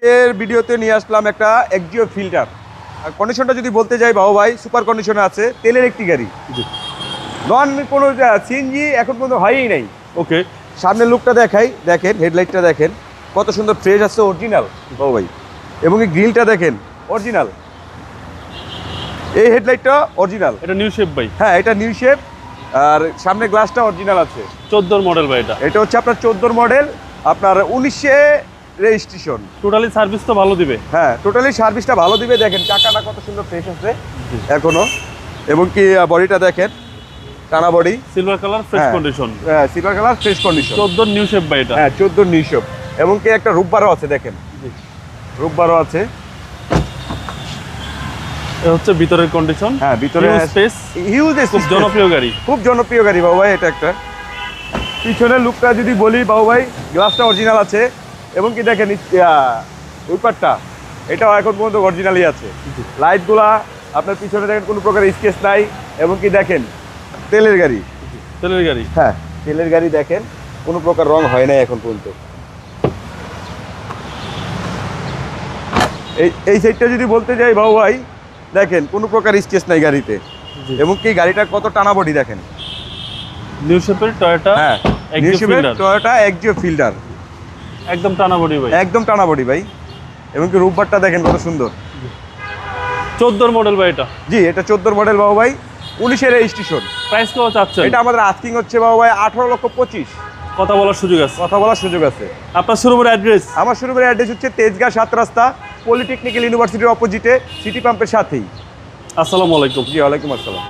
এর ভিডিওতে নিয়ে আসলাম একটা এক্সিও ফিল্টার। আর কন্ডিশনটা যদি বলতে যাই বাবু ভাই, সুপার কন্ডিশনে আছে, তেলের একটি গাড়ি, নন কোনো সিএনজি এখন পর্যন্ত হয়ই নাই। ওকে, সামনের লুকটা দেখাই, দেখেন হেডলাইটটা দেখেন কত সুন্দর ফ্রেশ আছে, অরিজিনাল বাবু ভাই। এবং এই গ্রিলটা দেখেন অরিজিনাল, এই হেডলাইটটা অরিজিনাল। এটা নিউ শেপ ভাই। হ্যাঁ, এটা নিউ শেপ। আর সামনে গ্লাসটা অরিজিনাল আছে। 14 মডেল ভাই এটা। এটা হচ্ছে আপনার 14 মডেল, আপনার 1900 রেজিস্ট্রেশন। টোটালি সার্ভিস তো ভালো দিবে। হ্যাঁ, টোটালি সার্ভিসটা ভালো দিবে। দেখেন চাকাটা কত সুন্দর ফ্রেশ আছে এখনো। এবং কি বডিটা দেখেন, টানা body, silver colour, fresh condition. হ্যাঁ, silver colour, fresh condition. 14 new shape ভাই এটা। হ্যাঁ, 14 নিউ শেপ। এবং কি একটা রূপবারও আছে, দেখেন রূপবারও আছে। এটা হচ্ছে ভিতরের কন্ডিশন। হ্যাঁ, ভিতরে স্পেস, হিউজ, খুব জনপ্রিয় গাড়ি। খুব জনপ্রিয় গাড়ি বাবু ভাই। এটা একটা পিছনের লুকটা যদি বলি বাবু ভাই, গ্লাসটা অরিজিনাল আছে। এবং কি দেখেন উইপারটা, এটাও এখন পর্যন্ত অরিজিনালই আছে। লাইটগুলা আপনার পিছনে দেখেন কোনো প্রকার স্কেচ নাই। এবং কি দেখেন তেলের গাড়ি, তেলের গাড়ি। হ্যাঁ তেলের গাড়ি, দেখেন কোনো প্রকার রং হয় নাই এখন পর্যন্ত। এই সাইডটা যদি বলতে যাই বাবু ভাই, দেখেন কোনো প্রকার স্কেচ নাই গাড়িতে। এবং কি গাড়িটা কত টানা বডি দেখেন। নিউ শেপের টয়োটা। হ্যাঁ, নিউ শেপের টয়োটা এক্সিও ফিল্টার, একদম টানা বডি ভাই। একদম টানা বডি ভাই। এবং কি রূপবারটা দেখেন কত সুন্দর। 14 মডেল ভাই এটা। জি, এটা 14 মডেল বাবু ভাই, 1900 রেজিস্ট্রেশন। প্রাইস কত চাচ্ছেন? এটা আমাদের আস্কিং হচ্ছে বাবু ভাই 18,25,000। কথা বলার সুযোগ আছে। কথা বলার সুযোগ আছে। আপনার শোরুমের অ্যাড্রেস? আমার শোরুমের অ্যাড্রেস হচ্ছে তেজগাঁ 7 রাস্তা, পলিটেকনিক্যাল ইউনিভার্সিটির অপোজিটে, সিটি পাম্পের সাথেই। আসসালামু আলাইকুম। জি, ওয়ালাইকুম আসসালাম।